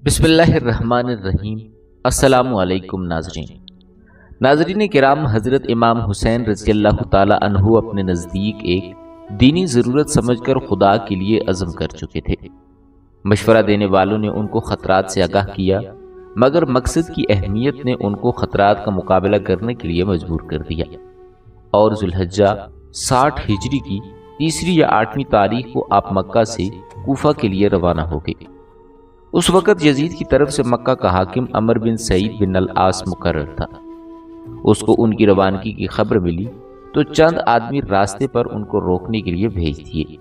بسم اللہ الرحمن الرحیم۔ السلام علیکم ناظرین کرام، حضرت امام حسین رضی اللہ تعالی عنہ اپنے نزدیک ایک دینی ضرورت سمجھ کر خدا کے لیے عزم کر چکے تھے۔ مشورہ دینے والوں نے ان کو خطرات سے آگاہ کیا، مگر مقصد کی اہمیت نے ان کو خطرات کا مقابلہ کرنے کے لیے مجبور کر دیا، اور ذوالحجہ 60 ہجری کی 3 یا 8 تاریخ کو آپ مکہ سے کوفہ کے لیے روانہ ہو گئے۔ اس وقت یزید کی طرف سے مکہ کا حاکم عمر بن سعید بن العاص مقرر تھا۔ اس کو ان کی روانگی کی خبر ملی تو چند آدمی راستے پر ان کو روکنے کے لیے بھیج دیے۔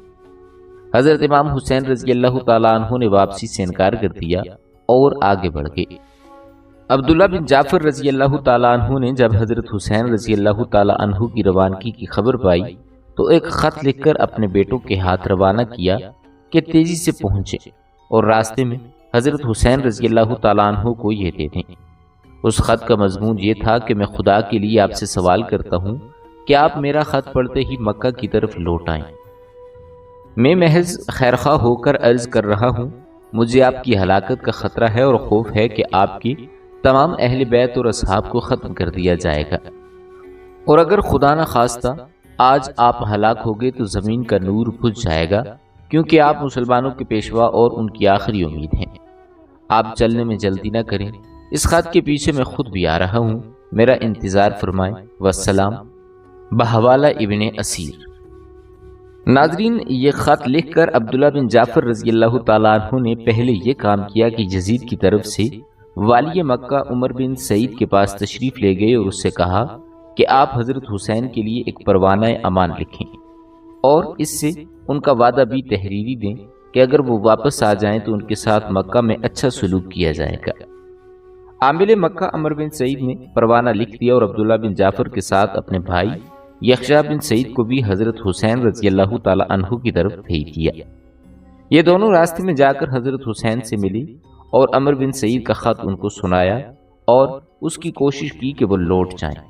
حضرت امام حسین رضی اللہ تعالیٰ عنہ نے واپسی سے انکار کر دیا اور آگے بڑھ گئے۔ عبداللہ بن جعفر رضی اللہ تعالیٰ عنہ نے جب حضرت حسین رضی اللہ تعالیٰ عنہ کی روانگی کی خبر پائی تو ایک خط لکھ کر اپنے بیٹوں کے ہاتھ روانہ کیا کہ تیزی سے پہنچے اور راستے میں حضرت حسین رضی اللہ تعالیٰ عنہ کو یہ دے دیں۔ اس خط کا مضمون یہ تھا کہ میں خدا کے لیے آپ سے سوال کرتا ہوں کہ آپ میرا خط پڑھتے ہی مکہ کی طرف لوٹ آئیں۔ میں محض خیرخواہ ہو کر عرض کر رہا ہوں، مجھے آپ کی ہلاکت کا خطرہ ہے اور خوف ہے کہ آپ کی تمام اہل بیت اور اصحاب کو ختم کر دیا جائے گا، اور اگر خدا نہ خواستہ آج آپ ہلاک ہو گئے تو زمین کا نور بجھ جائے گا، کیونکہ آپ مسلمانوں کے پیشوا اور ان کی آخری امید ہیں۔ آپ چلنے میں جلدی نہ کریں، اس خط کے پیچھے میں خود بھی آ رہا ہوں، میرا انتظار فرمائیں۔ والسلام، بحوالہ ابن اسیر۔ ناظرین، یہ خط لکھ کر عبداللہ بن جعفر رضی اللہ تعالیٰ عنہ نے پہلے یہ کام کیا کہ یزید کی طرف سے والی مکہ عمر بن سعید کے پاس تشریف لے گئے اور اس سے کہا کہ آپ حضرت حسین کے لیے ایک پروانہ امان لکھیں اور اس سے ان کا وعدہ بھی تحریری دیں کہ اگر وہ واپس آ جائیں تو ان کے ساتھ مکہ میں اچھا سلوک کیا جائے گا۔ عامل مکہ عمر بن سعید نے پروانہ لکھ دیا اور عبداللہ بن جعفر کے ساتھ اپنے بھائی یخشا بن سعید کو بھی حضرت حسین رضی اللہ تعالی عنہ کی طرف بھیج دیا۔ یہ دونوں راستے میں جا کر حضرت حسین سے ملی اور عمر بن سعید کا خط ان کو سنایا اور اس کی کوشش کی کہ وہ لوٹ جائیں۔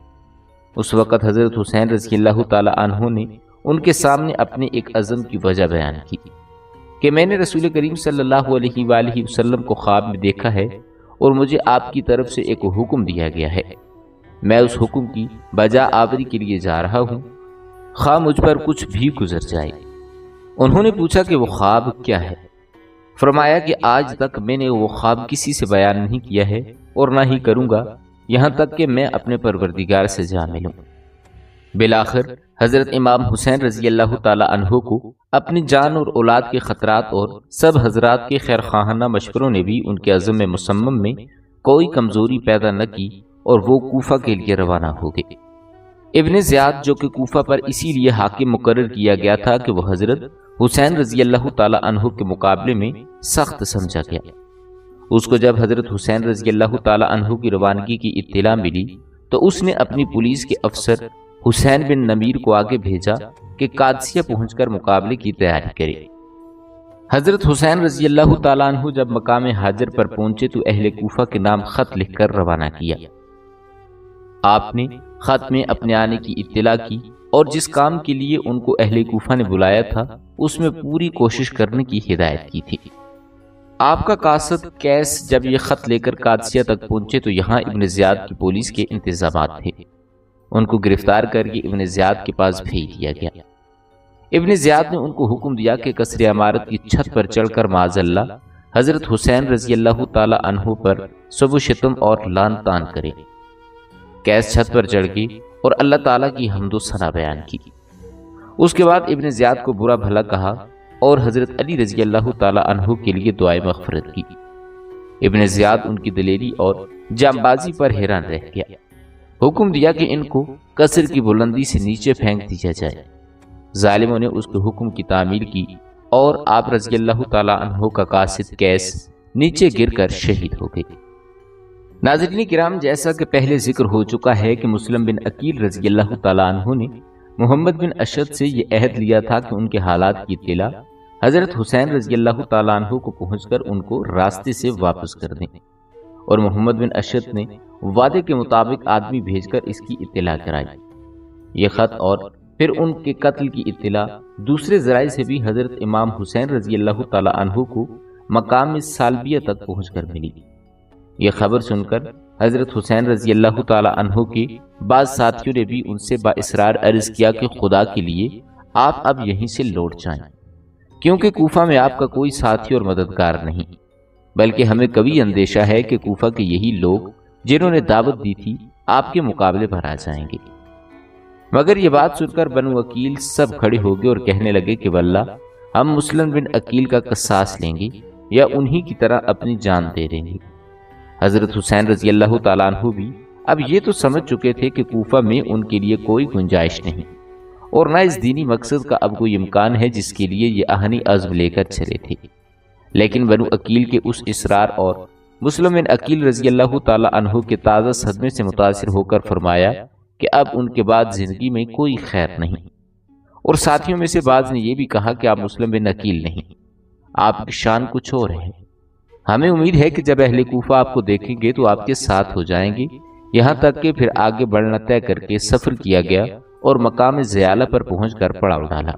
اس وقت حضرت حسین رضی اللہ تعالی عنہ نے ان کے سامنے اپنے ایک عزم کی وجہ بیان کی کہ میں نے رسول کریم صلی اللہ علیہ وآلہ وسلم کو خواب میں دیکھا ہے اور مجھے آپ کی طرف سے ایک حکم دیا گیا ہے، میں اس حکم کی بجا آوری کے لیے جا رہا ہوں، خواہ مجھ پر کچھ بھی گزر جائے۔ انہوں نے پوچھا کہ وہ خواب کیا ہے؟ فرمایا کہ آج تک میں نے وہ خواب کسی سے بیان نہیں کیا ہے اور نہ ہی کروں گا، یہاں تک کہ میں اپنے پروردگار سے جا ملوں۔ بالآخر حضرت امام حسین رضی اللہ تعالی عنہ کو اپنی جان اور اولاد کے خطرات اور سب حضرات کے خیرخواہانہ مشوروں نے بھی ان کے عزم مصمم میں کوئی کمزوری پیدا نہ کی اور وہ کوفہ کے لیے روانہ ہو گئے۔ ابن زیاد، جو کہ کوفہ پر اسی لیے حاکم مقرر کیا گیا تھا کہ وہ حضرت حسین رضی اللہ تعالی عنہ کے مقابلے میں سخت سمجھا گیا، اس کو جب حضرت حسین رضی اللہ تعالی عنہ کی روانگی کی اطلاع ملی تو اس نے اپنی پولیس کے افسر حسین بن نمیر کو آگے بھیجا کہ قادسیہ پہنچ کر مقابلے کی تیاری کرے۔ حضرت حسین رضی اللہ تعالیٰ عنہ جب مقام حاجر پر پہنچے تو اہل کوفہ کے نام خط لکھ کر روانہ کیا۔ آپ نے خط میں اپنے آنے کی اطلاع کی اور جس کام کے لیے ان کو اہل کوفہ نے بلایا تھا اس میں پوری کوشش کرنے کی ہدایت کی تھی۔ آپ کا قاصد قیس جب یہ خط لے کر قادسیہ تک پہنچے تو یہاں ابن زیاد کی پولیس کے انتظامات تھے، ان کو گرفتار کر کے ابن زیاد کے پاس بھیج دیا گیا۔ ابن زیاد نے ان کو حکم دیا کہ قصر عمارت کی چھت پر چڑھ کر معاذ اللہ حضرت حسین رضی اللہ تعالی عنہ پر سب و شتم اور لعن طعن کرے۔ قیس چھت پر چڑھ گئی اور اللہ تعالیٰ کی حمد و ثنا بیان کی۔ اس کے بعد ابن زیاد کو برا بھلا کہا اور حضرت علی رضی اللہ تعالی عنہ کے لیے دعائے مغفرت کی۔ ابن زیاد ان کی دلیری اور جانبازی پر حیران رہ گیا، حکم دیا کہ ان کو قصر کی بلندی سے نیچے پھینک دیا جائے۔ ظالموں نے اس کے حکم کی تعمیل کی اور آپ رضی اللہ تعالی عنہ کا قاصد قیس نیچے گر کر شہید ہو گئے۔ ناظرین کرام، جیسا کہ پہلے ذکر ہو چکا ہے کہ مسلم بن عقیل رضی اللہ تعالی عنہ نے محمد بن اشد سے یہ عہد لیا تھا کہ ان کے حالات کی اطلاع حضرت حسین رضی اللہ تعالی عنہ کو پہنچ کر ان کو راستے سے واپس کر دیں، اور محمد بن اشد نے وعدے کے مطابق آدمی بھیج کر اس کی اطلاع کرائی۔ یہ خط اور پھر ان کے قتل کی اطلاع دوسرے ذرائع سے بھی حضرت امام حسین رضی اللہ تعالی عنہ کو مقام سالبیہ تک پہنچ کر ملی۔ یہ خبر سن کر حضرت حسین رضی اللہ تعالی عنہ کے بعض ساتھیوں نے بھی ان سے باصرار عرض کیا کہ خدا کے لیے آپ اب یہیں سے لوٹ جائیں، کیونکہ کوفہ میں آپ کا کوئی ساتھی اور مددگار نہیں، بلکہ ہمیں کبھی اندیشہ ہے کہ کوفہ کے یہی لوگ جنہوں نے دعوت دی تھی آپ کے مقابلے پر آ جائیں گے۔ مگر یہ بات سن کر بنو عقیل سب کھڑے ہو گئے اور کہنے لگے کہ واللہ ہم مسلم بن عقیل کا قصاص لیں گے یا انہی کی طرح اپنی جان دے دیں گے۔ حضرت حسین رضی اللہ تعالیٰ عنہ بھی اب یہ تو سمجھ چکے تھے کہ کوفہ میں ان کے لیے کوئی گنجائش نہیں اور نہ اس دینی مقصد کا اب کوئی امکان ہے جس کے لیے یہ اہنی عزم لے کر چلے تھے۔ لیکن بنو عقیل کے اس اصرار اور مسلم بن عقیل رضی اللہ تعالیٰ عنہ کے تازہ صدمے سے متاثر ہو کر فرمایا کہ اب ان کے بعد زندگی میں کوئی خیر نہیں، اور ساتھیوں میں سے بعض نے یہ بھی کہا کہ آپ مسلم بن عقیل نہیں، آپ کی شان کچھ اور ہے، ہمیں امید ہے کہ جب اہل کوفہ آپ کو دیکھیں گے تو آپ کے ساتھ ہو جائیں گے۔ یہاں تک کہ پھر آگے بڑھنا طے کر کے سفر کیا گیا اور مقام زیالہ پر پہنچ کر پڑاؤ ڈالا۔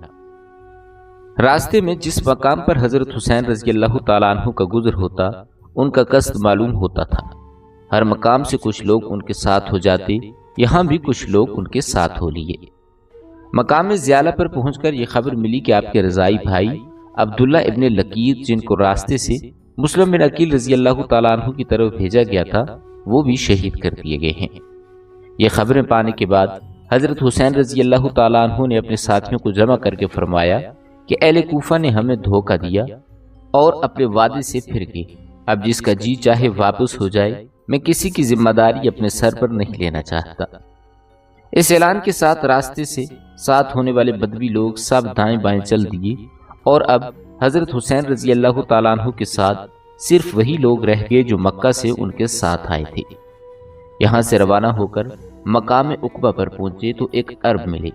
راستے میں جس مقام پر حضرت حسین رضی اللہ تعالیٰ عنہ کا گزر ہوتا ان کا قصد معلوم ہوتا تھا، ہر مقام سے کچھ لوگ ان کے ساتھ ہو جاتے، یہاں بھی کچھ لوگ ان کے ساتھ ہو لیے۔ مقام زیالہ پر پہنچ کر یہ خبر ملی کہ آپ کے رضائی بھائی عبداللہ ابن لقیط جن کو راستے سے مسلم بن عقیل رضی اللہ تعالیٰ عنہ کی طرف بھیجا گیا تھا وہ بھی شہید کر دیے گئے ہیں۔ یہ خبریں پانے کے بعد حضرت حسین رضی اللہ تعالیٰ عنہ نے اپنے ساتھیوں کو جمع کر کے فرمایا کہ اہل کوفہ نے ہمیں دھوکہ دیا اور اپنے وعدے سے پھر گئے، اب جس کا جی چاہے واپس ہو جائے، میں کسی کی ذمہ داری اپنے سر پر نہیں لینا چاہتا۔ اس اعلان کے ساتھ راستے سے ساتھ ہونے والے بدوی لوگ سب دائیں بائیں چل دیے اور اب حضرت حسین رضی اللہ تعالیٰ عنہ کے ساتھ صرف وہی لوگ رہ گئے جو مکہ سے ان کے ساتھ آئے تھے۔ یہاں سے روانہ ہو کر مقام عقبہ پر پہنچے تو ایک عرب ملے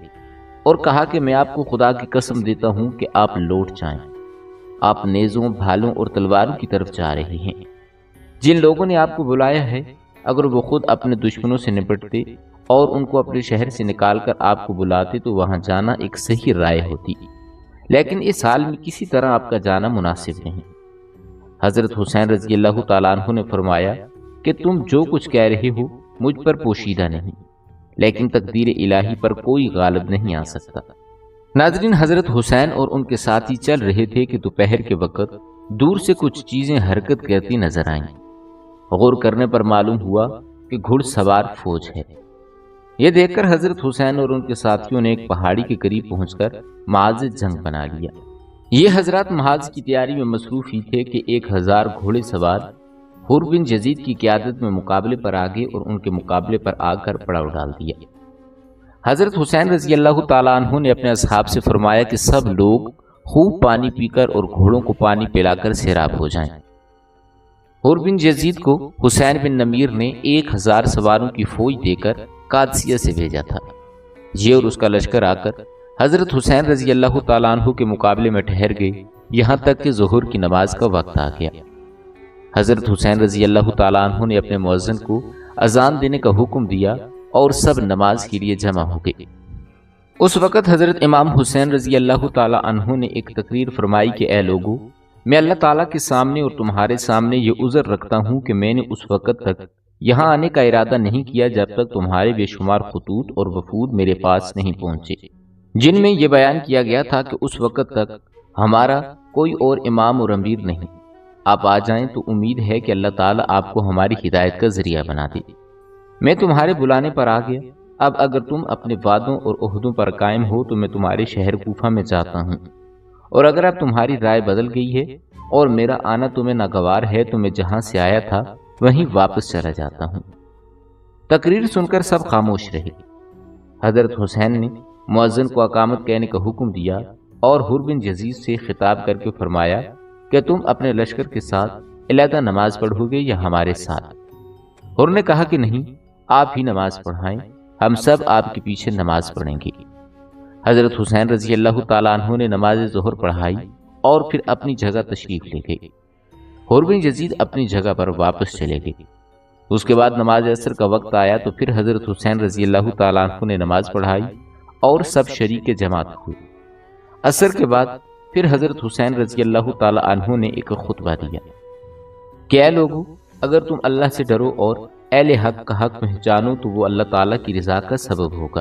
اور کہا کہ میں آپ کو خدا کی قسم دیتا ہوں کہ آپ لوٹ جائیں، آپ نیزوں، بھالوں اور تلواروں کی طرف جا رہے ہیں۔ جن لوگوں نے آپ کو بلایا ہے اگر وہ خود اپنے دشمنوں سے نپٹتے اور ان کو اپنے شہر سے نکال کر آپ کو بلاتے تو وہاں جانا ایک صحیح رائے ہوتی، لیکن اس حال میں کسی طرح آپ کا جانا مناسب نہیں۔ حضرت حسین رضی اللہ تعالیٰ عنہ نے فرمایا کہ تم جو کچھ کہہ رہے ہو مجھ پر پوشیدہ نہیں، لیکن تقدیر الہی پر کوئی غالب نہیں آ سکتا۔ ناظرین، حضرت حسین اور ان کے ساتھی چل رہے تھے کہ دوپہر کے وقت دور سے کچھ چیزیں حرکت کرتی نظر آئیں۔ غور کرنے پر معلوم ہوا کہ گھڑ سوار فوج ہے۔ یہ دیکھ کر حضرت حسین اور ان کے ساتھیوں نے ایک پہاڑی کے قریب پہنچ کر محاذ جنگ بنا لیا۔ یہ حضرات محاذ کی تیاری میں مصروف ہی تھے کہ 1000 گھوڑے سوار حر بن یزید کی قیادت میں مقابلے پر آگے اور ان کے مقابلے پر آ کر پڑاؤ ڈال دیا۔ حضرت حسین رضی اللہ تعالیٰ عنہ نے اپنے اصحاب سے فرمایا کہ سب لوگ خوب پانی پی کر اور گھوڑوں کو پانی پلا کر سیراب ہو جائیں۔ حر بن یزید کو حسین بن نمیر نے 1000 سواروں کی فوج دے کر قادسیہ سے بھیجا تھا۔ یہ اور اس کا لشکر آ کر حضرت حسین رضی اللہ تعالیٰ عنہ کے مقابلے میں ٹھہر گئے، یہاں تک کہ ظہر کی نماز کا وقت آ گیا۔ حضرت حسین رضی اللہ تعالیٰ عنہ نے اپنے مؤذن کو اذان دینے کا حکم دیا اور سب نماز کے لیے جمع ہو گئے۔ اس وقت حضرت امام حسین رضی اللہ تعالیٰ عنہ نے ایک تقریر فرمائی کہ اے لوگو، میں اللہ تعالیٰ کے سامنے اور تمہارے سامنے یہ عذر رکھتا ہوں کہ میں نے اس وقت تک یہاں آنے کا ارادہ نہیں کیا جب تک تمہارے بے شمار خطوط اور وفود میرے پاس نہیں پہنچے، جن میں یہ بیان کیا گیا تھا کہ اس وقت تک ہمارا کوئی اور امام اور امیر نہیں، آپ آ جائیں تو امید ہے کہ اللہ تعالیٰ آپ کو ہماری ہدایت کا ذریعہ بنا دے۔ میں تمہارے بلانے پر آ گیا، اب اگر تم اپنے وعدوں اور عہدوں پر قائم ہو تو میں تمہارے شہر کوفہ میں جاتا ہوں، اور اگر اب تمہاری رائے بدل گئی ہے اور میرا آنا تمہیں ناگوار ہے تو میں جہاں سے آیا تھا وہیں واپس چلا جاتا ہوں۔ تقریر سن کر سب خاموش رہے۔ حضرت حسین نے مؤذن کو اقامت کہنے کا حکم دیا اور حر بن یزید سے خطاب کر کے فرمایا کہ تم اپنے لشکر کے ساتھ علیحدہ نماز پڑھو گے یا ہمارے ساتھ؟ حر نے کہا کہ نہیں، آپ ہی نماز پڑھائیں، ہم سب آپ کے پیچھے نماز پڑھیں گے۔ حضرت حسین رضی اللہ تعالیٰ عنہ نے نماز ظہر پڑھائی اور پھر اپنی جگہ تشریف لے گئے۔ حر بن یزید اپنی جگہ پر واپس چلے گئے۔ اس کے بعد نماز عصر کا وقت آیا تو پھر حضرت حسین رضی اللہ تعالیٰ عنہ نے نماز پڑھائی اور سب شریک جماعت ہوئے۔ عصر کے بعد پھر حضرت حسین رضی اللہ تعالی عنہ نے ایک خطبہ دیا کہ اے لوگو، اگر تم اللہ سے ڈرو اور اہل حق کا حق پہچانو تو وہ اللہ تعالیٰ کی رضا کا سبب ہوگا۔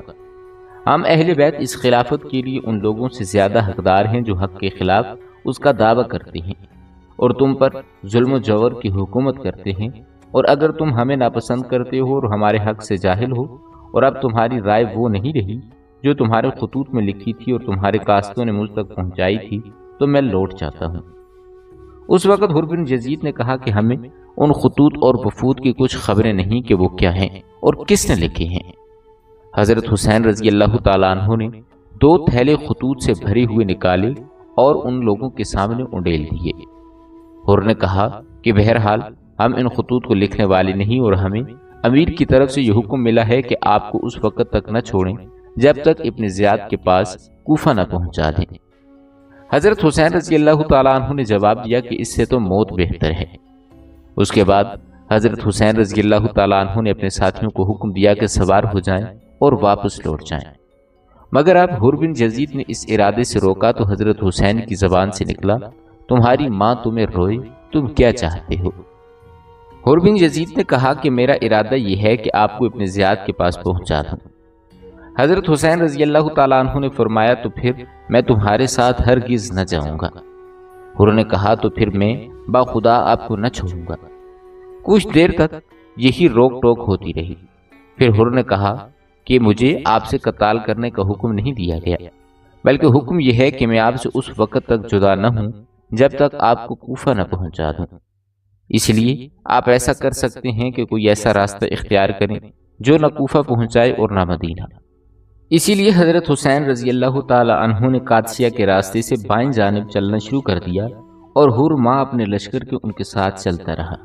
ہم اہل بیت اس خلافت کے لیے ان لوگوں سے زیادہ حقدار ہیں جو حق کے خلاف اس کا دعویٰ کرتے ہیں اور تم پر ظلم و جور کی حکومت کرتے ہیں، اور اگر تم ہمیں ناپسند کرتے ہو اور ہمارے حق سے جاہل ہو اور اب تمہاری رائے وہ نہیں رہی جو تمہارے خطوط میں لکھی تھی اور تمہارے کاستوں نے مجھ تک پہنچائی تھی، تو میں لوٹ جاتا ہوں۔ اس وقت حر بن یزید نے کہا کہ ہمیں ان خطوط اور وفود کی کچھ خبریں نہیں کہ وہ کیا ہیں اور کس نے لکھے ہیں۔ حضرت حسین رضی اللہ تعالیٰ عنہ نے 2 تھیلے خطوط سے بھرے ہوئے نکالے اور ان لوگوں کے سامنے انڈیل دیے۔ حر نے کہا کہ بہرحال ہم ان خطوط کو لکھنے والے نہیں، اور ہمیں امیر کی طرف سے یہ حکم ملا ہے کہ آپ کو اس وقت تک نہ چھوڑیں جب تک ابن زیاد کے پاس کوفہ نہ پہنچا دیں۔ حضرت حسین رضی اللہ تعالیٰ عنہ نے جواب دیا کہ اس سے تو موت بہتر ہے۔ اس کے بعد حضرت حسین رضی اللہ تعالیٰ عنہ نے اپنے ساتھیوں کو حکم دیا کہ سوار ہو جائیں اور واپس لوٹ جائیں، مگر اب حر بن یزید نے اس ارادے سے روکا تو حضرت حسین کی زبان سے نکلا، تمہاری ماں تمہیں روئے، تم کیا چاہتے ہو؟ حر بن یزید نے کہا کہ میرا ارادہ یہ ہے کہ آپ کو ابن زیاد کے پاس پہنچا دوں۔ حضرت حسین رضی اللہ تعالیٰ عنہ نے فرمایا تو پھر میں تمہارے ساتھ ہرگز نہ جاؤں گا۔ حر نے کہا تو پھر میں باخدا آپ کو نہ چھوڑوں گا۔ کچھ دیر تک یہی روک ٹوک ہوتی رہی، پھر حر نے کہا کہ مجھے آپ سے قتال کرنے کا حکم نہیں دیا گیا، بلکہ حکم یہ ہے کہ میں آپ سے اس وقت تک جدا نہ ہوں جب تک آپ کو کوفہ نہ پہنچا دوں۔ اس لیے آپ ایسا کر سکتے ہیں کہ کوئی ایسا راستہ اختیار کریں جو نہ کوفہ پہنچائے اور نہ مدینہ۔ اسی لیے حضرت حسین رضی اللہ تعالی عنہ نے قادسیہ کے راستے سے بائیں جانب چلنا شروع کر دیا اور حر ماں اپنے لشکر کے ان کے ساتھ چلتا رہا۔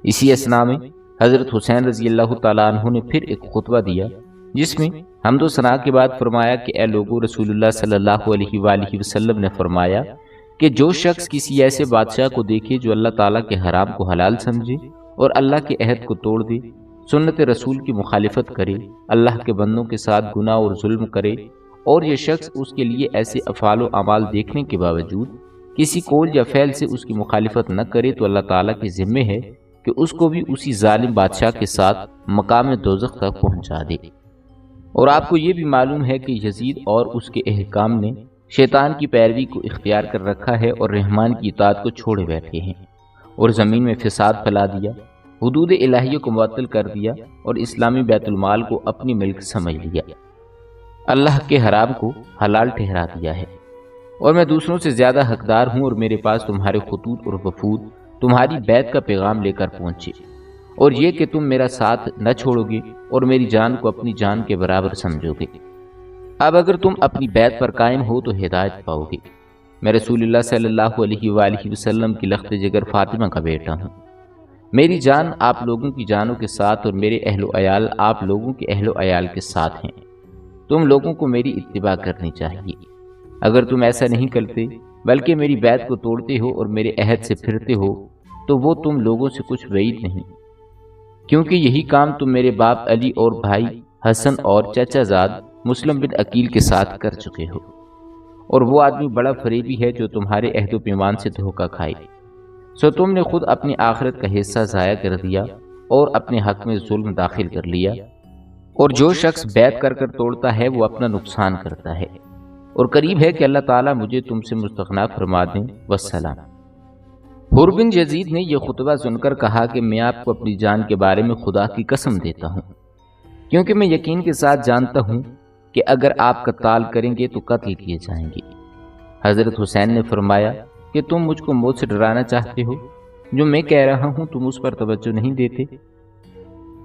اسی اثنا میں حضرت حسین رضی اللہ تعالی عنہ نے پھر ایک خطبہ دیا جس میں حمد و ثنا کے بعد فرمایا کہ اے لوگو، رسول اللہ صلی اللہ علیہ وآلہ وسلم نے فرمایا کہ جو شخص کسی ایسے بادشاہ کو دیکھے جو اللہ تعالیٰ کے حرام کو حلال سمجھے اور اللہ کے عہد کو توڑ دے، سنت رسول کی مخالفت کرے، اللہ کے بندوں کے ساتھ گناہ اور ظلم کرے، اور یہ شخص اس کے لیے ایسے افعال و اعمال دیکھنے کے باوجود کسی قول یا فعل سے اس کی مخالفت نہ کرے، تو اللہ تعالیٰ کے ذمے ہے کہ اس کو بھی اسی ظالم بادشاہ کے ساتھ مقام دوزخ تک پہنچا دے۔ اور آپ کو یہ بھی معلوم ہے کہ یزید اور اس کے احکام نے شیطان کی پیروی کو اختیار کر رکھا ہے اور رحمان کی اطاعت کو چھوڑے بیٹھے ہیں، اور زمین میں فساد پھیلا دیا، حدود الہیہ کو معطل کر دیا اور اسلامی بیت المال کو اپنی ملک سمجھ لیا، اللہ کے حرام کو حلال ٹھہرا دیا ہے، اور میں دوسروں سے زیادہ حقدار ہوں، اور میرے پاس تمہارے خطوط اور وفود تمہاری بیعت کا پیغام لے کر پہنچے، اور یہ کہ تم میرا ساتھ نہ چھوڑو گے اور میری جان کو اپنی جان کے برابر سمجھو گے۔ اب اگر تم اپنی بیعت پر قائم ہو تو ہدایت پاؤ گے۔ میں رسول اللہ صلی اللہ علیہ وآلہ وسلم کی لخت جگر فاطمہ کا بیٹا ہوں۔ میری جان آپ لوگوں کی جانوں کے ساتھ اور میرے اہل و عیال آپ لوگوں کے اہل و عیال کے ساتھ ہیں۔ تم لوگوں کو میری اتباع کرنی چاہیے۔ اگر تم ایسا نہیں کرتے بلکہ میری بیعت کو توڑتے ہو اور میرے عہد سے پھرتے ہو تو وہ تم لوگوں سے کچھ بعید نہیں، کیونکہ یہی کام تم میرے باپ علی اور بھائی حسن اور چچا زاد مسلم بن عقیل کے ساتھ کر چکے ہو، اور وہ آدمی بڑا فریبی ہے جو تمہارے عہد و پیمان سے دھوکہ کھائے، سو تم نے خود اپنی آخرت کا حصہ ضائع کر دیا اور اپنے حق میں ظلم داخل کر لیا، اور جو شخص بیعت کر کر توڑتا ہے وہ اپنا نقصان کرتا ہے، اور قریب ہے کہ اللہ تعالیٰ مجھے تم سے مستغنی فرما دیں۔ والسلام۔ حر بن یزید نے یہ خطبہ سن کر کہا کہ میں آپ کو اپنی جان کے بارے میں خدا کی قسم دیتا ہوں، کیونکہ میں یقین کے ساتھ جانتا ہوں کہ اگر آپ قتال کریں گے تو قتل کیے جائیں گے۔ حضرت حسین نے فرمایا کہ تم مجھ کو موت سے ڈرانا چاہتے ہو، جو میں کہہ رہا ہوں تم اس پر توجہ نہیں دیتے۔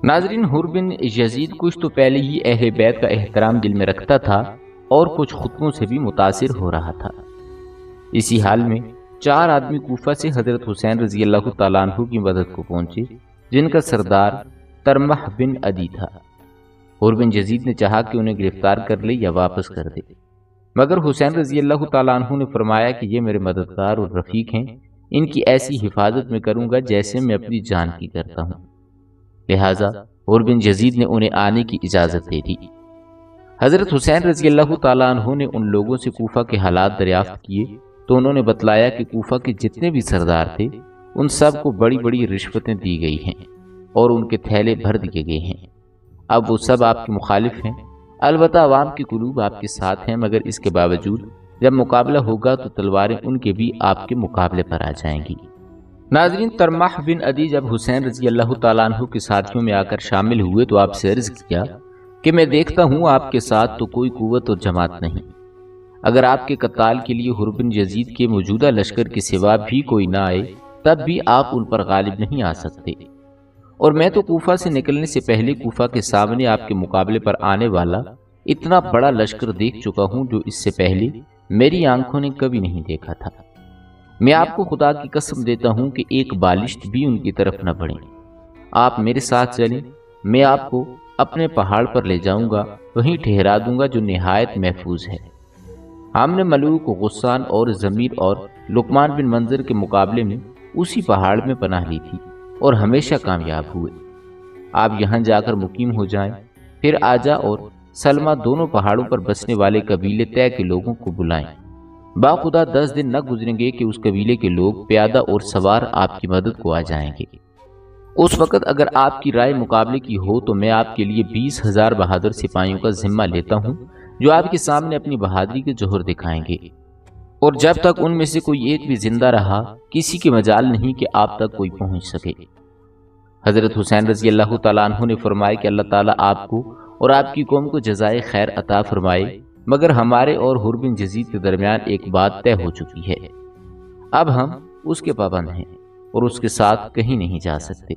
ناظرین، حر بن یزید کچھ تو پہلے ہی اہل بیت کا احترام دل میں رکھتا تھا اور کچھ خطبوں سے بھی متاثر ہو رہا تھا۔ اسی حال میں 4 آدمی کوفہ سے حضرت حسین رضی اللہ تعالیٰ عنہ کی مدد کو پہنچے، جن کا سردار ترمح بن عدی تھا۔ حر بن یزید نے چاہا کہ انہیں گرفتار کر لے یا واپس کر دے، مگر حسین رضی اللہ تعالیٰ عنہ نے فرمایا کہ یہ میرے مددگار اور رفیق ہیں، ان کی ایسی حفاظت میں کروں گا جیسے میں اپنی جان کی کرتا ہوں۔ لہٰذا حر بن یزید نے انہیں آنے کی اجازت دے دی۔ حضرت حسین رضی اللہ تعالیٰ عنہ نے ان لوگوں سے کوفہ کے حالات دریافت کیے تو انہوں نے بتلایا کہ کوفہ کے جتنے بھی سردار تھے ان سب کو بڑی بڑی رشوتیں دی گئی ہیں اور ان کے تھیلے بھر دیے گئے ہیں۔ اب وہ سب آپ کے مخالف ہیں، البتہ عوام کے قلوب آپ کے ساتھ ہیں، مگر اس کے باوجود جب مقابلہ ہوگا تو تلواریں ان کے بھی آپ کے مقابلے پر آ جائیں گی۔ ناظرین، طرمح بن عدی جب حسین رضی اللہ تعالیٰ عنہ کے ساتھیوں میں آ کر شامل ہوئے تو آپ سے عرض کیا کہ میں دیکھتا ہوں آپ کے ساتھ تو کوئی قوت اور جماعت نہیں، اگر آپ کے قتال کے لیے حر بن یزید کے موجودہ لشکر کے سوا بھی کوئی نہ آئے تب بھی آپ ان پر غالب نہیں آ سکتے، اور میں تو کوفہ سے نکلنے سے پہلے کوفہ کے سامنے آپ کے مقابلے پر آنے والا اتنا بڑا لشکر دیکھ چکا ہوں جو اس سے پہلے میری آنکھوں نے کبھی نہیں دیکھا تھا۔ میں آپ کو خدا کی قسم دیتا ہوں کہ ایک بالشت بھی ان کی طرف نہ بڑھیں، آپ میرے ساتھ چلیں، میں آپ کو اپنے پہاڑ پر لے جاؤں گا، وہیں ٹھہرا دوں گا جو نہایت محفوظ ہے۔ ہم نے ملوک غسان اور ضمیر اور لقمان بن منظر کے مقابلے میں اسی پہاڑ میں پناہ لی تھی اور ہمیشہ کامیاب ہوئے۔ آپ یہاں جا کر مقیم ہو جائیں، پھر آجا اور سلمہ دونوں پہاڑوں پر بسنے والے قبیلے طے کے لوگوں کو بلائیں۔ باخدا 10 دن نہ گزریں گے کہ اس قبیلے کے لوگ پیادہ اور سوار آپ کی مدد کو آ جائیں گے۔ اس وقت اگر آپ کی رائے مقابلے کی ہو تو میں آپ کے لیے 20,000 بہادر سپاہیوں کا ذمہ لیتا ہوں جو آپ کے سامنے اپنی بہادری کے جوہر دکھائیں گے، اور جب تک ان میں سے کوئی ایک بھی زندہ رہا کسی کی مجال نہیں کہ آپ تک کوئی پہنچ سکے۔ حضرت حسین رضی اللہ تعالیٰ عنہ نے فرمایا کہ اللہ تعالیٰ آپ کو اور آپ کی قوم کو جزائے خیر عطا فرمائے، مگر ہمارے اور حر بن یزید کے درمیان ایک بات طے ہو چکی ہے، اب ہم اس کے پابند ہیں اور اس کے ساتھ کہیں نہیں جا سکتے،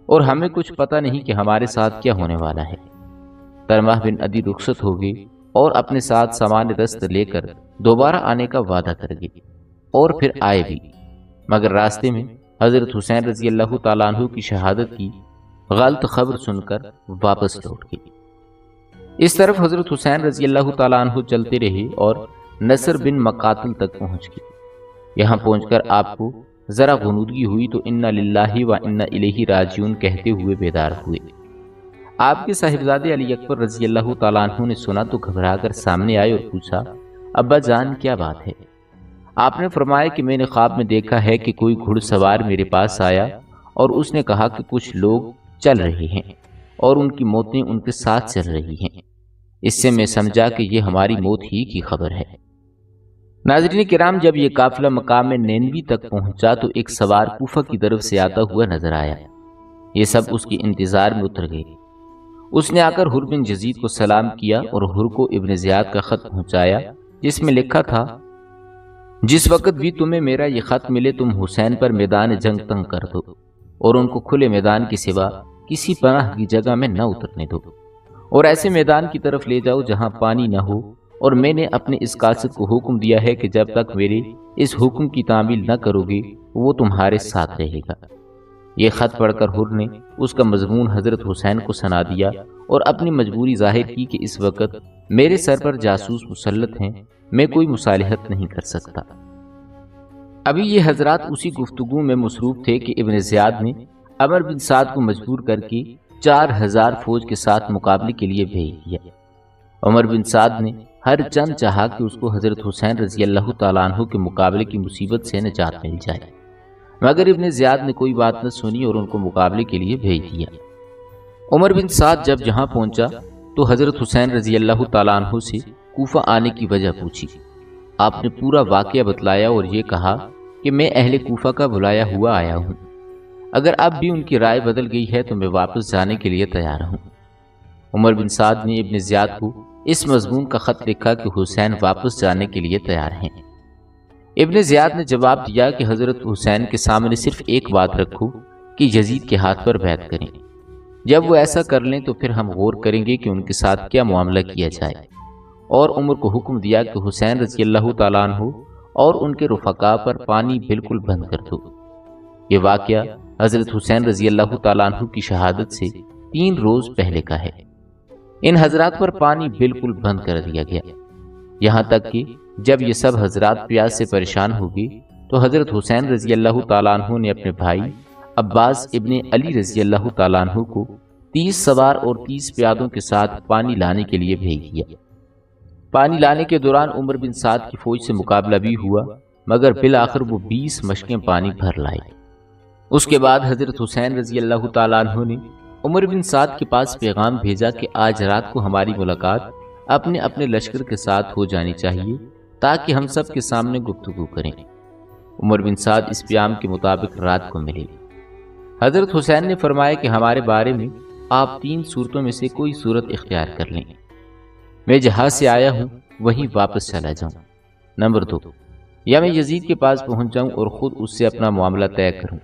اور ہمیں کچھ پتہ نہیں کہ ہمارے ساتھ کیا ہونے والا ہے۔ طرمح بن عدی رخصت ہو گئے اور اپنے ساتھ سامان دست لے کر دوبارہ آنے کا وعدہ کر گئے، اور پھر آئے بھی، مگر راستے میں حضرت حسین رضی اللہ تعالیٰ عنہ کی شہادت کی غلط خبر سن کر واپس لوٹ گئے۔ اس طرف حضرت حسین رضی اللہ تعالیٰ عنہ چلتے رہے اور نصر بن مقاتل تک پہنچ گئے۔ یہاں پہنچ کر آپ کو ذرا غنودگی ہوئی تو انا للہ و انا الیہ راجعون کہتے ہوئے بیدار ہوئے۔ آپ کے صاحبزادے علی اکبر رضی اللہ تعالیٰ عنہ نے سنا تو گھبرا کر سامنے آئے اور پوچھا، ابا جان کیا بات ہے؟ آپ نے فرمایا کہ میں نے خواب میں دیکھا ہے کہ کوئی گھڑ سوار میرے پاس آیا اور اس نے کہا کہ کچھ لوگ چل رہے ہیں اور ان کی موتیں ان کے ساتھ چل رہی ہیں، اس سے میں سمجھا کہ یہ ہماری موت ہی کی خبر ہے۔ ناظرین کرام، جب یہ قافلہ مقام نینوی تک پہنچا تو ایک سوار کوفہ کی طرف سے آتا ہوا نظر آیا۔ یہ سب اس کی انتظار میں اتر گئے۔ اس نے آ کر حر بن یزید کو سلام کیا اور حر کو ابن زیاد کا خط پہنچایا جس میں لکھا تھا، جس وقت بھی تمہیں میرا یہ خط ملے تم حسین پر میدان جنگ تنگ کر دو اور ان کو کھلے میدان کے سوا کسی پناہ کی جگہ میں نہ اترنے دو، اور ایسے میدان کی طرف لے جاؤ جہاں پانی نہ ہو، اور میں نے اپنے اس قاصد کو حکم دیا ہے کہ جب تک میرے اس حکم کی تعمیل نہ کرو گے وہ تمہارے ساتھ رہے گا۔ یہ خط پڑھ کر حر نے اس کا مضمون حضرت حسین کو سنا دیا اور اپنی مجبوری ظاہر کی کہ اس وقت میرے سر پر جاسوس مسلط ہیں، میں کوئی مصالحت نہیں کر سکتا۔ ابھی یہ حضرات اسی گفتگو میں مصروف تھے کہ ابن زیاد نے عمر بن سعد کو مجبور کر کے 4000 فوج کے ساتھ مقابلے کے لیے بھیج دیا۔ عمر بن سعد نے ہر چند چاہا کہ اس کو حضرت حسین رضی اللہ تعالیٰ عنہ کے مقابلے کی مصیبت سے نجات مل جائے، مگر ابن زیاد نے کوئی بات نہ سنی اور ان کو مقابلے کے لیے بھیج دیا۔ عمر بن سعد جب جہاں پہنچا تو حضرت حسین رضی اللہ تعالیٰ عنہ سے کوفہ آنے کی وجہ پوچھی۔ آپ نے پورا واقعہ بتلایا اور یہ کہا کہ میں اہل کوفہ کا بلایا ہوا آیا ہوں، اگر اب بھی ان کی رائے بدل گئی ہے تو میں واپس جانے کے لیے تیار ہوں۔ عمر بن سعد نے ابن زیاد کو اس مضمون کا خط لکھا کہ حسین واپس جانے کے لیے تیار ہیں۔ ابن زیاد نے جواب دیا کہ حضرت حسین کے سامنے صرف ایک بات رکھو کہ یزید کے ہاتھ پر بیعت کریں، جب وہ ایسا کر لیں تو پھر ہم غور کریں گے کہ ان کے ساتھ کیا معاملہ کیا جائے، اور عمر کو حکم دیا کہ حسین رضی اللہ تعالیٰ عنہ اور ان کے رفقا پر پانی بالکل بند کر دو۔ یہ واقعہ حضرت حسین رضی اللہ تعالیٰ عنہ کی شہادت سے 3 روز پہلے کا ہے۔ ان حضرات پر پانی بالکل بند کر دیا گیا، یہاں تک کہ جب یہ سب حضرات پیاس سے پریشان ہو گئے تو حضرت حسین رضی اللہ تعالیٰ عنہ نے اپنے بھائی عباس ابن علی رضی اللہ تعالیٰ عنہ کو 30 سوار اور 30 پیادوں کے ساتھ پانی لانے کے لیے بھیج دیا۔ پانی لانے کے دوران عمر بن سعد کی فوج سے مقابلہ بھی ہوا، مگر بالآخر وہ 20 مشکیں پانی بھر لائے۔ اس کے بعد حضرت حسین رضی اللہ تعالیٰ عنہ نے عمر بن سعد کے پاس پیغام بھیجا کہ آج رات کو ہماری ملاقات اپنے اپنے لشکر کے ساتھ ہو جانی چاہیے تاکہ ہم سب کے سامنے گفتگو کریں۔ عمر بن سعد اس پیام کے مطابق رات کو ملے۔ حضرت حسین نے فرمایا کہ ہمارے بارے میں آپ 3 صورتوں میں سے کوئی صورت اختیار کر لیں۔ میں جہاں سے آیا ہوں وہیں واپس چلا جاؤں۔ نمبر 2، یا میں یزید کے پاس پہنچ جاؤں اور خود اس سے اپنا معاملہ طے کروں۔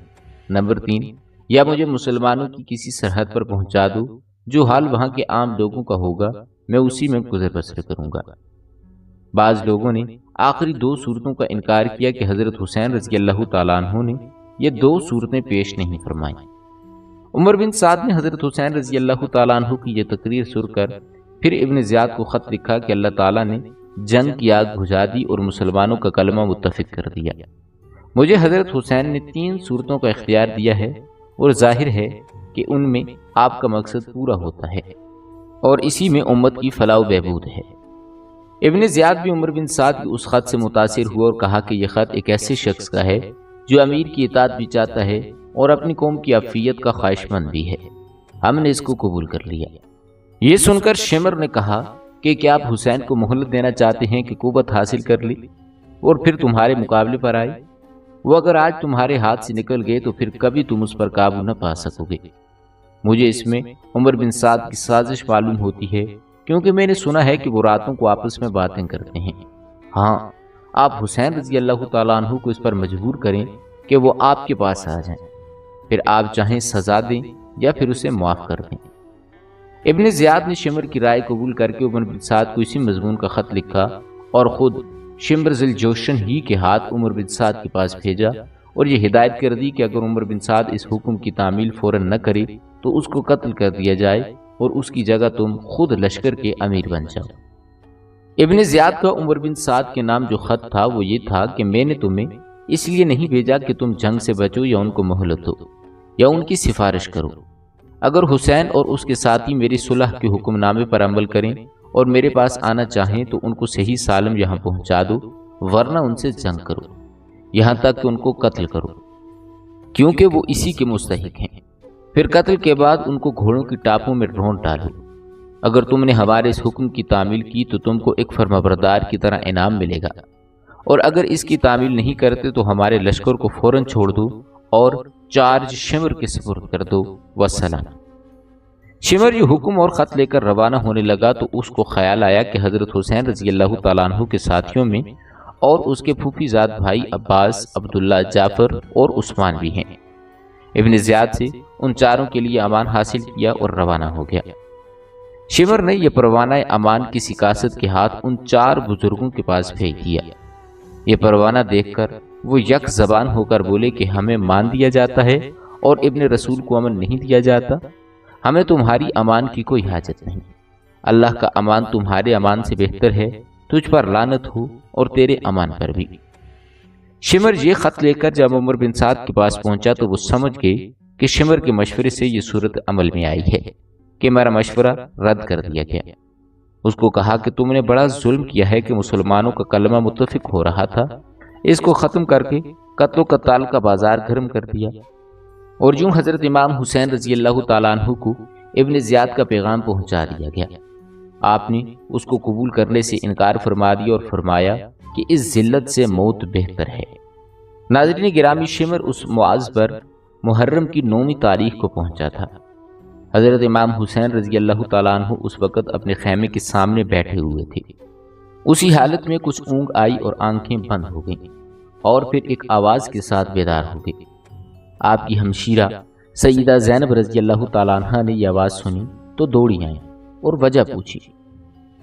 نمبر 3، یا مجھے مسلمانوں کی کسی سرحد پر پہنچا دو، جو حال وہاں کے عام لوگوں کا ہوگا میں اسی میں گزر بسر کروں گا۔ بعض لوگوں نے آخری 2 صورتوں کا انکار کیا کہ حضرت حسین رضی اللہ تعالیٰ عنہ نے یہ 2 صورتیں پیش نہیں فرمائیں۔ عمر بن سعد نے حضرت حسین رضی اللہ تعالیٰ عنہ کی یہ تقریر سن کر پھر ابن زیاد کو خط لکھا کہ اللہ تعالیٰ نے جنگ کی آگ بجھا دی اور مسلمانوں کا کلمہ متفق کر دیا۔ مجھے حضرت حسین نے 3 صورتوں کا اختیار دیا ہے اور ظاہر ہے کہ ان میں آپ کا مقصد پورا ہوتا ہے اور اسی میں امت کی فلاح و بہبود ہے۔ ابن زیاد بھی عمر بن سعد کے اس خط سے متاثر ہوا اور کہا کہ یہ خط ایک ایسے شخص کا ہے جو امیر کی اطاعت بھی چاہتا ہے اور اپنی قوم کی عافیت کا خواہش مند بھی ہے۔ ہم نے اس کو قبول کر لیا۔ یہ سن کر شمر نے کہا کہ کیا آپ حسین کو مہلت دینا چاہتے ہیں کہ قوت حاصل کر لی اور پھر تمہارے مقابلے پر آئے؟ وہ اگر آج تمہارے ہاتھ سے نکل گئے تو پھر کبھی تم اس پر قابو نہ پا سکو گے۔ مجھے اس میں عمر بن سعد کی سازش معلوم ہوتی ہے، کیونکہ میں نے سنا ہے کہ وہ راتوں کو آپس میں باتیں کرتے ہیں۔ ہاں، آپ حسین رضی اللہ تعالیٰ عنہ کو اس پر مجبور کریں کہ وہ آپ کے پاس آ جائیں، پھر آپ چاہیں سزا دیں یا پھر اسے معاف کر دیں۔ ابن زیاد نے شمر کی رائے قبول کر کے عمر بن سعد کو اسی مضمون کا خط لکھا اور خود شمر ذی الجوشن ہی کے ہاتھ عمر بن سعد کے پاس بھیجا اور یہ ہدایت کر دی کہ اگر عمر بن سعد اس حکم کی تعمیل فوراً نہ کرے تو اس کو قتل کر دیا جائے اور اس کی جگہ تم خود لشکر کے امیر بن جاؤ۔ ابن زیاد کا عمر بن سعد کے نام جو خط تھا وہ یہ تھا کہ میں نے تمہیں اس لیے نہیں بھیجا کہ تم جنگ سے بچو یا ان کو مہلت دو یا ان کی سفارش کرو۔ اگر حسین اور اس کے ساتھی میری صلح کے حکم نامے پر عمل کریں اور میرے پاس آنا چاہیں تو ان کو صحیح سالم یہاں پہنچا دو، ورنہ ان سے جنگ کرو یہاں تک کہ ان کو قتل کرو، کیونکہ وہ اسی کے مستحق ہیں۔ پھر قتل کے بعد ان کو گھوڑوں کی ٹاپوں میں رونٹ ڈالو۔ اگر تم نے ہمارے اس حکم کی تعمیل کی تو تم کو ایک فرمانبردار کی طرح انعام ملے گا، اور اگر اس کی تعمیل نہیں کرتے تو ہمارے لشکر کو فوراً چھوڑ دو اور چارج شمر کے سپرد کر دو، والسلام۔ شمر یہ حکم اور خط لے کر روانہ ہونے لگا تو اس کو خیال آیا کہ حضرت حسین رضی اللہ تعالیٰ عنہ کے ساتھیوں میں اور اس کے پھوپھی زاد بھائی عباس، عبداللہ، جعفر اور عثمان بھی ہیں۔ ابن زیاد سے ان چاروں کے لیے امان حاصل کیا اور روانہ ہو گیا۔ شمر نے یہ پروانہ امان کی سکاست کے ہاتھ ان 4 بزرگوں کے پاس بھیج دیا۔ یہ پروانہ دیکھ کر وہ یک زبان ہو کر بولے کہ ہمیں مان دیا جاتا ہے اور ابن رسول کو امن نہیں دیا جاتا۔ ہمیں تمہاری امان کی کوئی حاجت نہیں، اللہ کا امان تمہارے امان سے بہتر ہے، تجھ پر لعنت ہو اور تیرے امان پر بھی۔ شمر یہ خط لے کر جب عمر بن سعد کے پاس پہنچا تو وہ سمجھ گئے کہ شمر کے مشورے سے یہ صورت عمل میں آئی ہے کہ میرا مشورہ رد کر دیا گیا۔ اس کو کہا کہ تم نے بڑا ظلم کیا ہے کہ مسلمانوں کا کلمہ متفق ہو رہا تھا، اس کو ختم کر کے قتل و قتال کا بازار گرم کر دیا۔ اور یوں حضرت امام حسین رضی اللہ تعالیٰ عنہ کو ابن زیاد کا پیغام پہنچا دیا گیا۔ آپ نے اس کو قبول کرنے سے انکار فرما دیا اور فرمایا کہ اس ذلت سے موت بہتر ہے۔ ناظرین گرامی، شمر اس معاذ پر محرم کی 9ویں تاریخ کو پہنچا تھا۔ حضرت امام حسین رضی اللہ تعالیٰ عنہ اس وقت اپنے خیمے کے سامنے بیٹھے ہوئے تھے۔ اسی حالت میں کچھ اونگ آئی اور آنکھیں بند ہو گئیں اور پھر ایک آواز کے ساتھ بیدار ہو گئی۔ آپ کی ہمشیرہ سیدہ زینب رضی اللہ تعالیٰ عنہ نے یہ آواز سنی تو دوڑی آئیں اور وجہ پوچھی۔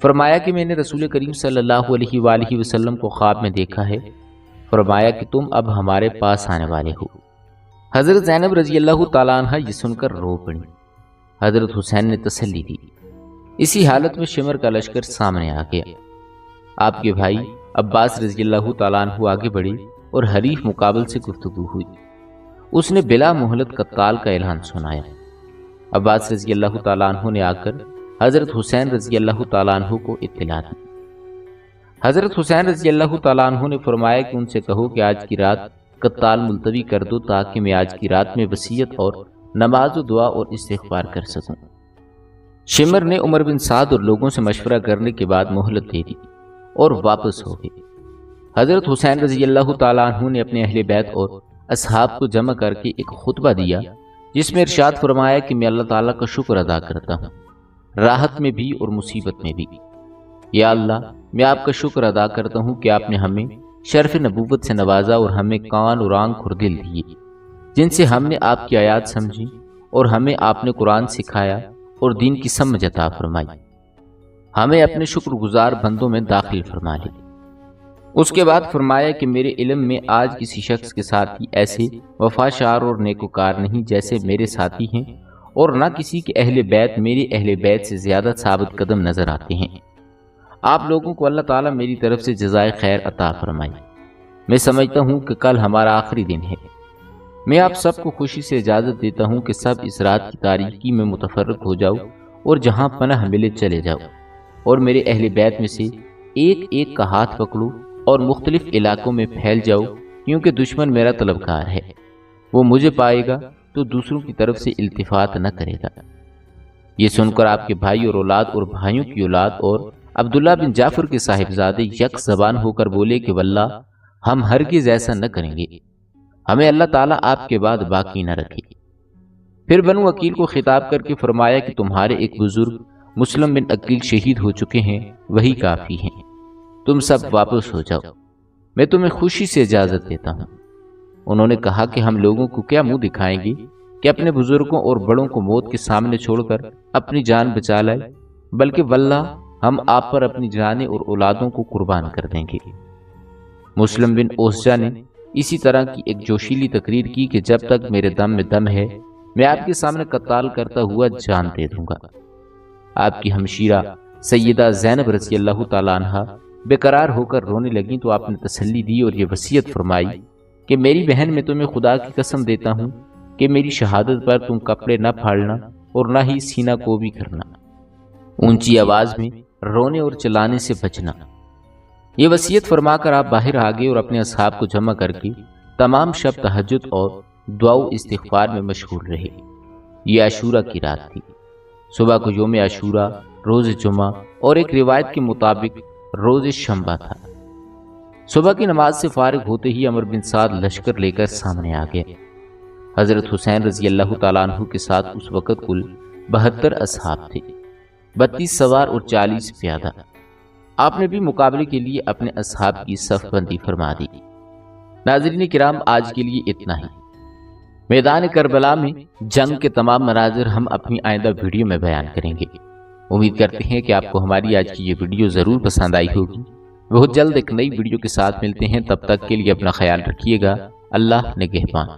فرمایا کہ میں نے رسول کریم صلی اللہ علیہ وآلہ وسلم کو خواب میں دیکھا ہے، فرمایا کہ تم اب ہمارے پاس آنے والے ہو۔ حضرت زینب رضی اللہ تعالیٰ عنہ یہ سن کر رو پڑی۔ حضرت حسین نے تسلی دی۔ اسی حالت میں شمر کا لشکر سامنے آ گیا۔ آپ کے بھائی عباس رضی اللہ تعالیٰ عنہ آگے بڑھے اور حریف مقابل سے گفتگو ہوئی۔ اس نے بلا مہلت قتال کا اعلان سنایا۔ عباس رضی اللہ تعالیٰ عنہ نے آ کر حضرت حسین رضی اللہ تعالیٰ عنہ کو اطلاع دی۔ حضرت حسین رضی اللہ تعالیٰ عنہ نے فرمایا کہ ان سے کہو کہ آج کی رات قتال ملتوی کر دو تاکہ میں آج کی رات میں وصیت اور نماز و دعا اور استغفار کر سکوں۔ شمر نے عمر بن سعد اور لوگوں سے مشورہ کرنے کے بعد مہلت دے دی اور واپس ہو گئے۔ حضرت حسین رضی اللہ تعالیٰ عنہ نے اپنے اہل بیت اور اصحاب کو جمع کر کے ایک خطبہ دیا جس میں ارشاد فرمایا کہ میں اللہ تعالیٰ کا شکر ادا کرتا ہوں، راحت میں بھی اور مصیبت میں بھی۔ یا اللہ، میں آپ کا شکر ادا کرتا ہوں کہ آپ نے ہمیں شرف نبوت سے نوازا اور ہمیں کان اور آنکھ اور دل دیے جن سے ہم نے آپ کی آیات سمجھی اور ہمیں آپ نے قرآن سکھایا اور دین کی سمجھ عطا فرمائی۔ ہمیں اپنے شکر گزار بندوں میں داخل فرما لے۔ اس کے بعد فرمایا کہ میرے علم میں آج کسی شخص کے ساتھی ایسے وفاشار اور نیکوکار نہیں جیسے میرے ساتھی ہیں، اور نہ کسی کے اہل بیت میرے اہل بیت سے زیادہ ثابت قدم نظر آتے ہیں۔ آپ لوگوں کو اللہ تعالیٰ میری طرف سے جزائے خیر عطا فرمائے۔ میں سمجھتا ہوں کہ کل ہمارا آخری دن ہے۔ میں آپ سب کو خوشی سے اجازت دیتا ہوں کہ سب اس رات کی تاریکی میں متفرق ہو جاؤ اور جہاں پناہ ملے چلے جاؤ، اور میرے اہل بیت میں سے ایک ایک کا ہاتھ پکڑو اور مختلف علاقوں میں پھیل جاؤ، کیونکہ دشمن میرا طلبگار ہے، وہ مجھے پائے گا تو دوسروں کی طرف سے التفات نہ کرے گا۔ یہ سن کر آپ کے بھائی اور اولاد اور بھائیوں کی اولاد اور عبداللہ بن جعفر کے صاحبزادے یک زبان ہو کر بولے کہ واللہ ہم ہرگز ایسا نہ کریں گے، ہمیں اللہ تعالیٰ آپ کے بعد باقی نہ رکھے۔ پھر بنو عقیل کو خطاب کر کے فرمایا کہ تمہارے ایک بزرگ مسلم بن عقیل شہید ہو چکے ہیں، وہی کافی ہیں، تم سب واپس ہو جاؤ، میں تمہیں خوشی سے اجازت دیتا ہوں۔ انہوں نے کہا کہ ہم لوگوں کو کیا منہ دکھائیں گے کہ اپنے بزرگوں اور بڑوں کو موت کے سامنے چھوڑ کر اپنی جان بچا لائے، بلکہ واللہ ہم آپ پر اپنی جانیں اور اولادوں کو قربان کر دیں گے۔ مسلم بن اوسجا نے اسی طرح کی ایک جوشیلی تقریر کی کہ جب تک میرے دم میں دم ہے میں آپ کے سامنے قتال کرتا ہوا جان دے دوں گا۔ آپ کی ہمشیرہ سیدہ زینب رضی اللہ تعالیٰ عنہ بے قرار ہو کر رونے لگیں تو آپ نے تسلی دی اور یہ وصیت فرمائی کہ میری بہن، میں تمہیں خدا کی قسم دیتا ہوں کہ میری شہادت پر تم کپڑے نہ پھاڑنا اور نہ ہی سینہ کو بھی کرنا، اونچی آواز میں رونے اور چلانے سے بچنا۔ یہ وصیت فرما کر آپ باہر آ گئے اور اپنے اصحاب کو جمع کر کے تمام شب تہجد اور دعا و استغفار میں مشغول رہے۔ یہ عاشورہ کی رات تھی۔ صبح کو یوم عاشورہ روز جمعہ اور ایک روایت کے مطابق روز شنبہ تھا۔ صبح کی نماز سے فارغ ہوتے ہی عمر بن سعد لشکر لے کر سامنے آ گیا۔ حضرت حسین رضی اللہ تعالیٰ عنہ کے ساتھ اس وقت کل 72 اصحاب تھے، 32 سوار اور 40 پیادہ۔ آپ نے بھی مقابلے کے لیے اپنے اصحاب کی صف بندی فرما دی۔ ناظرین کرام، آج کے لیے اتنا ہی۔ میدان کربلا میں جنگ کے تمام مناظر ہم اپنی آئندہ ویڈیو میں بیان کریں گے۔ امید کرتے ہیں کہ آپ کو ہماری آج کی یہ ویڈیو ضرور پسند آئی ہوگی۔ بہت جلد ایک نئی ویڈیو کے ساتھ ملتے ہیں، تب تک کے لیے اپنا خیال رکھیے گا۔ اللہ نگہبان۔